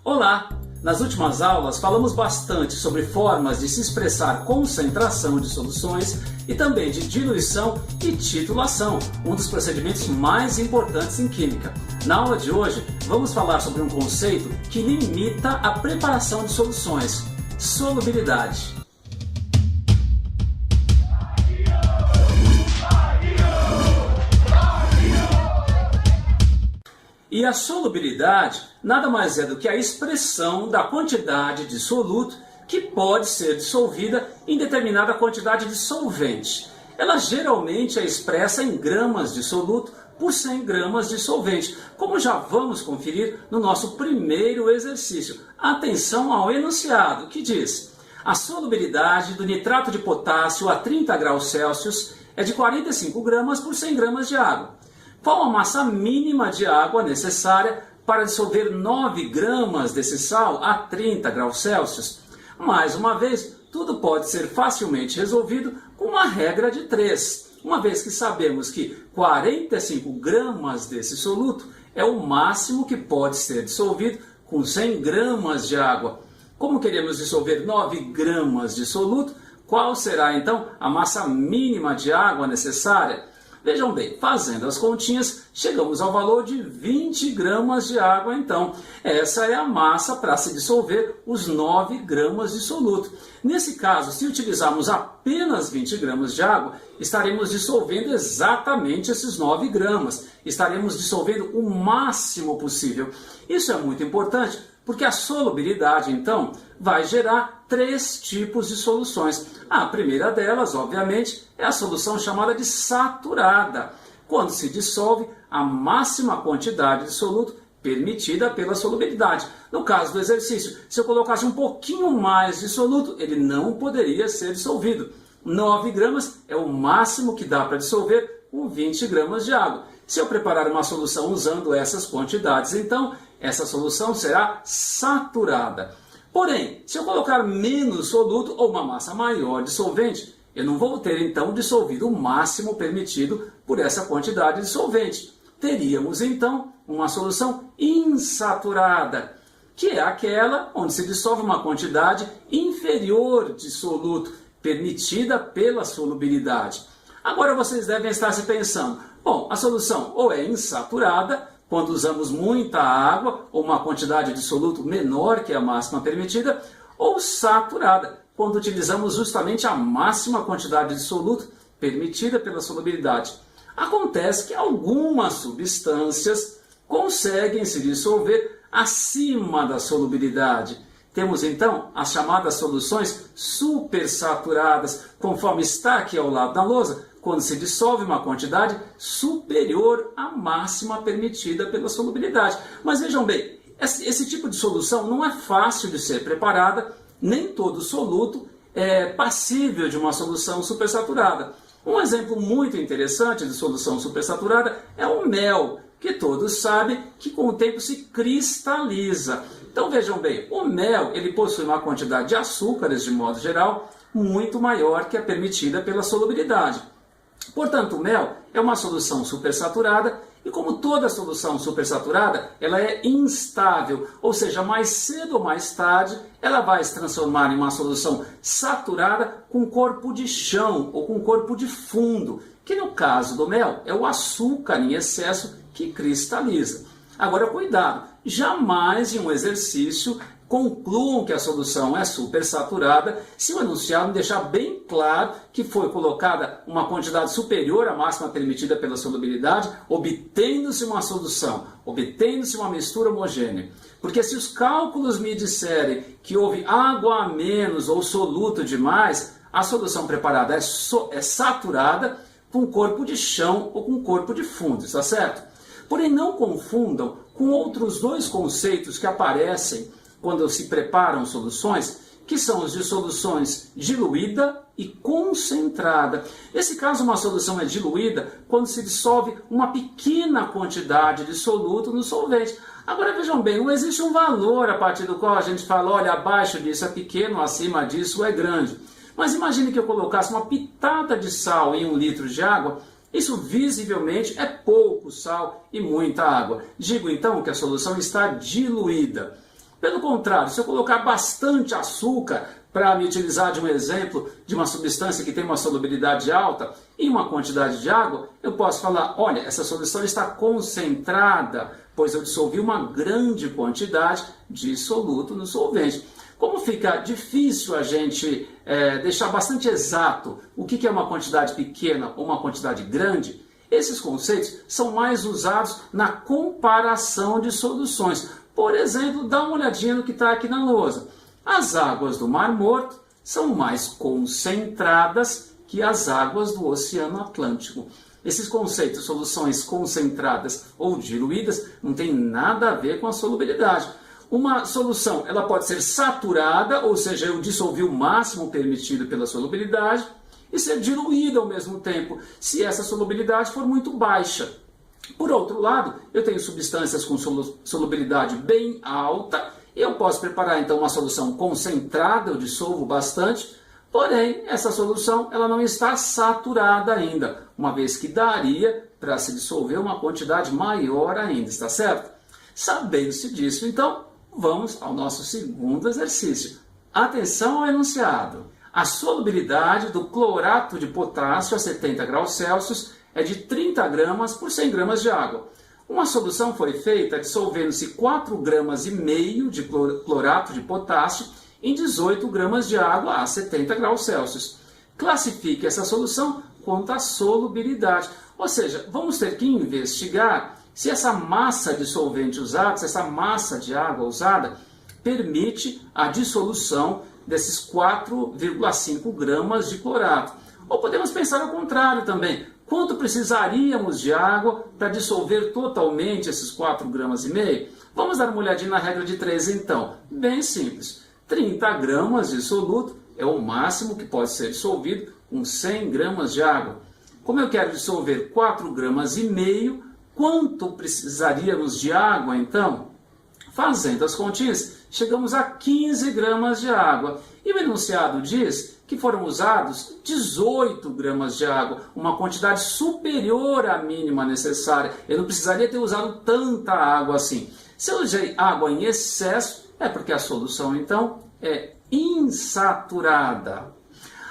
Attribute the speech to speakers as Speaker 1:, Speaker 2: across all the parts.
Speaker 1: Olá! Nas últimas aulas falamos bastante sobre formas de se expressar concentração de soluções e também de diluição e titulação, um dos procedimentos mais importantes em química. Na aula de hoje vamos falar sobre um conceito que limita a preparação de soluções: solubilidade. E a solubilidade nada mais é do que a expressão da quantidade de soluto que pode ser dissolvida em determinada quantidade de solvente. Ela geralmente é expressa em gramas de soluto por 100 gramas de solvente, como já vamos conferir no nosso primeiro exercício. Atenção ao enunciado, que diz: a solubilidade do nitrato de potássio a 30 graus Celsius é de 45 gramas por 100 gramas de água. Qual a massa mínima de água necessária para dissolver 9 gramas desse sal a 30 graus Celsius? Mais uma vez, tudo pode ser facilmente resolvido com uma regra de 3, uma vez que sabemos que 45 gramas desse soluto é o máximo que pode ser dissolvido com 100 gramas de água. Como queremos dissolver 9 gramas de soluto, qual será então a massa mínima de água necessária? Vejam bem, fazendo as continhas, chegamos ao valor de 20 gramas de água então. Essa é a massa para se dissolver os 9 gramas de soluto. Nesse caso, se utilizarmos apenas 20 gramas de água, estaremos dissolvendo exatamente esses 9 gramas. Estaremos dissolvendo o máximo possível. Isso é muito importante, porque a solubilidade, então, vai gerar 3 tipos de soluções. A primeira delas, obviamente, é a solução chamada de saturada, quando se dissolve a máxima quantidade de soluto permitida pela solubilidade. No caso do exercício, se eu colocasse um pouquinho mais de soluto, ele não poderia ser dissolvido. 9 gramas é o máximo que dá para dissolver com 20 gramas de água. Se eu preparar uma solução usando essas quantidades, então, essa solução será saturada. Porém, se eu colocar menos soluto ou uma massa maior de solvente, eu não vou ter então dissolvido o máximo permitido por essa quantidade de solvente. Teríamos então uma solução insaturada, que é aquela onde se dissolve uma quantidade inferior de soluto permitida pela solubilidade. Agora vocês devem estar se pensando: bom, a solução ou é insaturada, quando usamos muita água ou uma quantidade de soluto menor que a máxima permitida, ou saturada, quando utilizamos justamente a máxima quantidade de soluto permitida pela solubilidade. Acontece que algumas substâncias conseguem se dissolver acima da solubilidade. Temos então as chamadas soluções supersaturadas, conforme está aqui ao lado da lousa, quando se dissolve uma quantidade superior à máxima permitida pela solubilidade. Mas vejam bem, esse tipo de solução não é fácil de ser preparada, nem todo soluto é passível de uma solução supersaturada. Um exemplo muito interessante de solução supersaturada é o mel, que todos sabem que com o tempo se cristaliza. Então vejam bem, o mel ele possui uma quantidade de açúcares, de modo geral, muito maior que a permitida pela solubilidade. Portanto, o mel é uma solução supersaturada e, como toda solução supersaturada, ela é instável, ou seja, mais cedo ou mais tarde ela vai se transformar em uma solução saturada com corpo de chão ou com corpo de fundo, que no caso do mel é o açúcar em excesso que cristaliza. Agora, cuidado, jamais em um exercício concluam que a solução é supersaturada se o enunciado deixar bem claro que foi colocada uma quantidade superior à máxima permitida pela solubilidade, obtendo-se uma solução, obtendo-se uma mistura homogênea. Porque se os cálculos me disserem que houve água a menos ou soluto demais, a solução preparada é saturada com corpo de chão ou com corpo de fundo, está certo? Porém, não confundam com outros 2 conceitos que aparecem quando se preparam soluções, que são os de soluções diluída e concentrada. Nesse caso, uma solução é diluída quando se dissolve uma pequena quantidade de soluto no solvente. Agora vejam bem, não existe um valor a partir do qual a gente fala: olha, abaixo disso é pequeno, acima disso é grande. Mas imagine que eu colocasse uma pitada de sal em 1 litro de água. Isso visivelmente é pouco sal e muita água. Digo então que a solução está diluída. Pelo contrário, se eu colocar bastante açúcar, para me utilizar de um exemplo de uma substância que tem uma solubilidade alta e uma quantidade de água, eu posso falar, olha, essa solução está concentrada, pois eu dissolvi uma grande quantidade de soluto no solvente. Como fica difícil a gente deixar bastante exato o que é uma quantidade pequena ou uma quantidade grande, esses conceitos são mais usados na comparação de soluções. Por exemplo, dá uma olhadinha no que está aqui na lousa. As águas do Mar Morto são mais concentradas que as águas do Oceano Atlântico. Esses conceitos, soluções concentradas ou diluídas, não tem nada a ver com a solubilidade. Uma solução ela pode ser saturada, ou seja, eu dissolvi o máximo permitido pela solubilidade, e ser diluída ao mesmo tempo, se essa solubilidade for muito baixa. Por outro lado, eu tenho substâncias com solubilidade bem alta, e eu posso preparar então uma solução concentrada, eu dissolvo bastante, porém essa solução ela não está saturada ainda, uma vez que daria para se dissolver uma quantidade maior ainda, está certo? Sabendo-se disso, então, vamos ao nosso segundo exercício. Atenção ao enunciado. A solubilidade do clorato de potássio a 70 graus Celsius é de 30 gramas por 100 gramas de água. Uma solução foi feita dissolvendo-se 4,5 gramas de clorato de potássio em 18 gramas de água a 70 graus Celsius. Classifique essa solução quanto à solubilidade. Ou seja, vamos ter que investigar se essa massa de solvente usada, se essa massa de água usada, permite a dissolução desses 4,5 gramas de clorato. Ou podemos pensar ao contrário também. Quanto precisaríamos de água para dissolver totalmente esses 4,5 gramas? Vamos dar uma olhadinha na regra de 3 então. Bem simples. 30 gramas de soluto é o máximo que pode ser dissolvido com 100 gramas de água. Como eu quero dissolver 4,5 gramas, quanto precisaríamos de água então? Fazendo as continhas, chegamos a 15 gramas de água. E o enunciado diz que foram usados 18 gramas de água, uma quantidade superior à mínima necessária. Eu não precisaria ter usado tanta água assim. Se eu usei água em excesso, é porque a solução então é insaturada.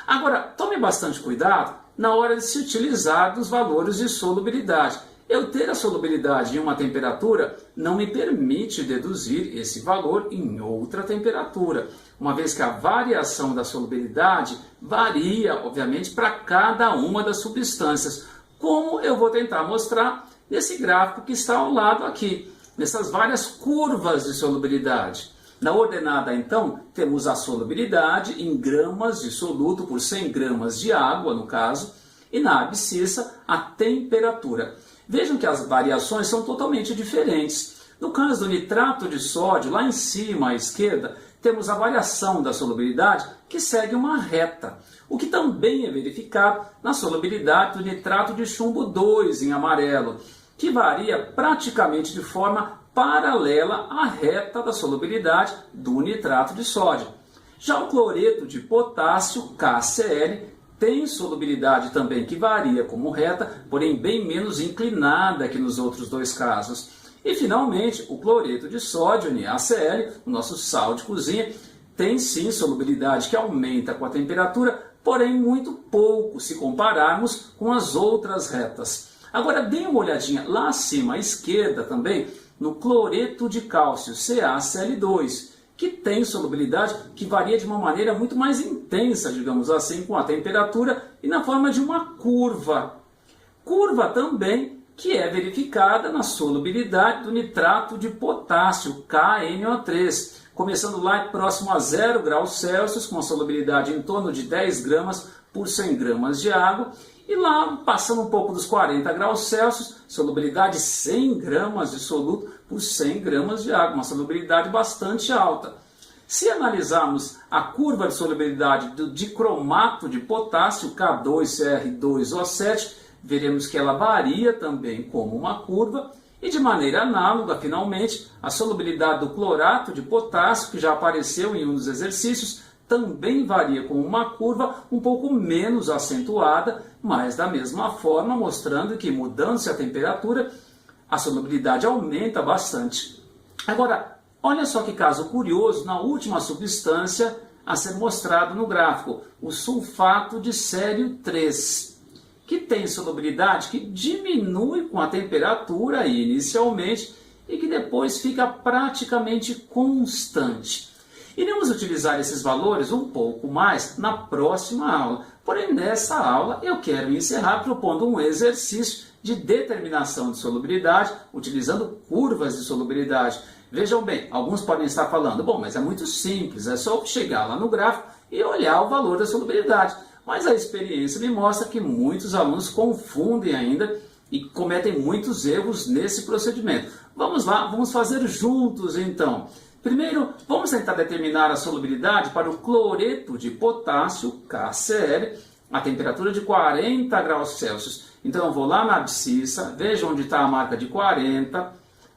Speaker 1: Agora, tome bastante cuidado na hora de se utilizar dos valores de solubilidade. Eu ter a solubilidade em uma temperatura não me permite deduzir esse valor em outra temperatura, uma vez que a variação da solubilidade varia, obviamente, para cada uma das substâncias, como eu vou tentar mostrar nesse gráfico que está ao lado aqui, nessas várias curvas de solubilidade. Na ordenada, então, temos a solubilidade em gramas de soluto por 100 gramas de água, no caso, e na abscissa, a temperatura. Vejam que as variações são totalmente diferentes. No caso do nitrato de sódio, lá em cima à esquerda, temos a variação da solubilidade que segue uma reta, o que também é verificado na solubilidade do nitrato de chumbo 2 em amarelo, que varia praticamente de forma paralela à reta da solubilidade do nitrato de sódio. Já o cloreto de potássio, KCl, tem solubilidade também que varia como reta, porém bem menos inclinada que nos outros dois casos. E finalmente, o cloreto de sódio, NaCl, o nosso sal de cozinha, tem sim solubilidade que aumenta com a temperatura, porém muito pouco se compararmos com as outras retas. Agora dê uma olhadinha lá acima à esquerda também no cloreto de cálcio, CaCl2, que tem solubilidade que varia de uma maneira muito mais intensa, digamos assim, com a temperatura e na forma de uma curva. Curva também que é verificada na solubilidade do nitrato de potássio, KNO3, começando lá próximo a 0 graus Celsius, com a solubilidade em torno de 10 gramas por 100 gramas de água, e lá passando um pouco dos 40 graus Celsius, solubilidade 100 gramas de soluto por 100 gramas de água, uma solubilidade bastante alta. Se analisarmos a curva de solubilidade do dicromato de potássio, K2CR2O7, veremos que ela varia também como uma curva, e de maneira análoga, finalmente, a solubilidade do clorato de potássio, que já apareceu em um dos exercícios, também varia com uma curva um pouco menos acentuada, mas da mesma forma mostrando que, mudando-se a temperatura, a solubilidade aumenta bastante. Agora, Olha só que caso curioso na última substância a ser mostrado no gráfico, o sulfato de sério 3, que tem solubilidade que diminui com a temperatura inicialmente e que depois fica praticamente constante. Iremos utilizar esses valores um pouco mais na próxima aula, porém nessa aula eu quero encerrar propondo um exercício de determinação de solubilidade utilizando curvas de solubilidade. Vejam bem, alguns podem estar falando, bom, mas é muito simples, é só chegar lá no gráfico e olhar o valor da solubilidade. Mas a experiência me mostra que muitos alunos confundem ainda e cometem muitos erros nesse procedimento. Vamos lá, vamos fazer juntos então. Primeiro, vamos tentar determinar a solubilidade para o cloreto de potássio, KCl, a temperatura de 40 graus Celsius. Então eu vou lá na abscissa, veja onde está a marca de 40,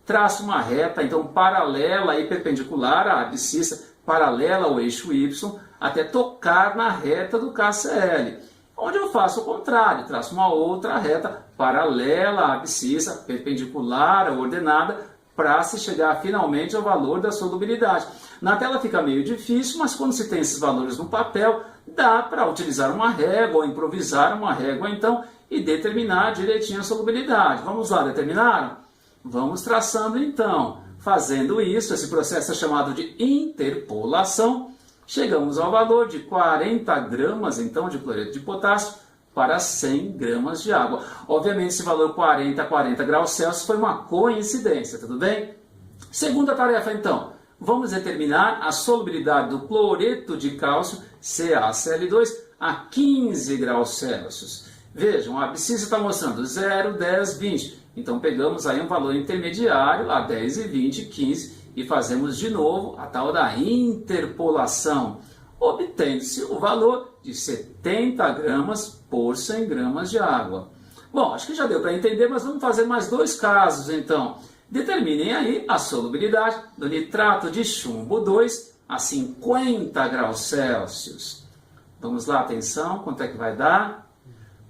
Speaker 1: traço uma reta, então paralela e perpendicular à abscissa, paralela ao eixo Y, até tocar na reta do KCl. Onde eu faço o contrário, traço uma outra reta paralela à abscissa, perpendicular à ordenada, para se chegar finalmente ao valor da solubilidade. Na tela fica meio difícil, mas quando se tem esses valores no papel, dá para utilizar uma régua ou improvisar uma régua então e determinar direitinho a solubilidade. Vamos lá, determinaram? Vamos traçando então. Fazendo isso, esse processo é chamado de interpolação. Chegamos ao valor de 40 gramas então de cloreto de potássio para 100 gramas de água. Obviamente esse valor 40 a 40 graus Celsius foi uma coincidência, tudo bem? Segunda tarefa então, vamos determinar a solubilidade do cloreto de cálcio, CaCl2, a 15 graus Celsius. Vejam, a abscissa está mostrando 0, 10, 20. Então pegamos aí um valor intermediário, a 10 e 20, 15, e fazemos de novo a tal da interpolação, obtendo-se o valor de 70 gramas por 100 gramas de água. Bom, acho que já deu para entender, mas vamos fazer mais dois casos então. Determinem aí a solubilidade do nitrato de chumbo 2 a 50 graus Celsius. Vamos lá, atenção, quanto é que vai dar?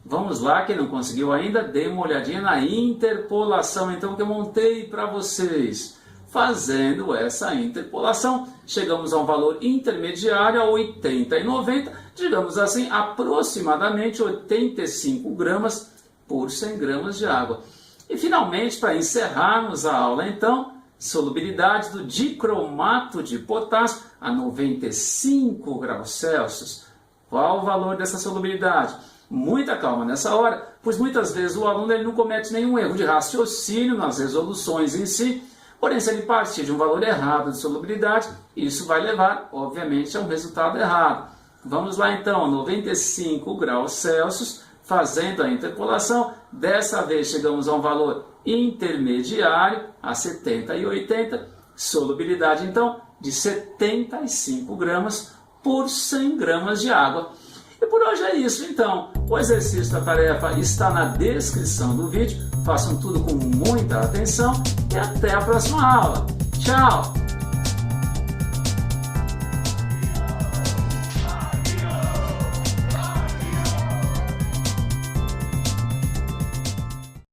Speaker 1: Vamos lá, quem não conseguiu ainda, dê uma olhadinha na interpolação então que eu montei para vocês. Fazendo essa interpolação, chegamos a um valor intermediário a 80 e 90, digamos assim, aproximadamente 85 gramas por 100 gramas de água. E finalmente, para encerrarmos a aula então, solubilidade do dicromato de potássio a 95 graus Celsius. Qual o valor dessa solubilidade? Muita calma nessa hora, pois muitas vezes o aluno ele não comete nenhum erro de raciocínio nas resoluções em si. Porém, se ele partir de um valor errado de solubilidade, isso vai levar, obviamente, a um resultado errado. Vamos lá então, 95 graus Celsius, fazendo a interpolação. Dessa vez chegamos a um valor intermediário, a 70 e 80. Solubilidade então de 75 gramas por 100 gramas de água. E por hoje é isso então. O exercício da tarefa está na descrição do vídeo. Façam tudo com muita atenção e até a próxima aula. Tchau!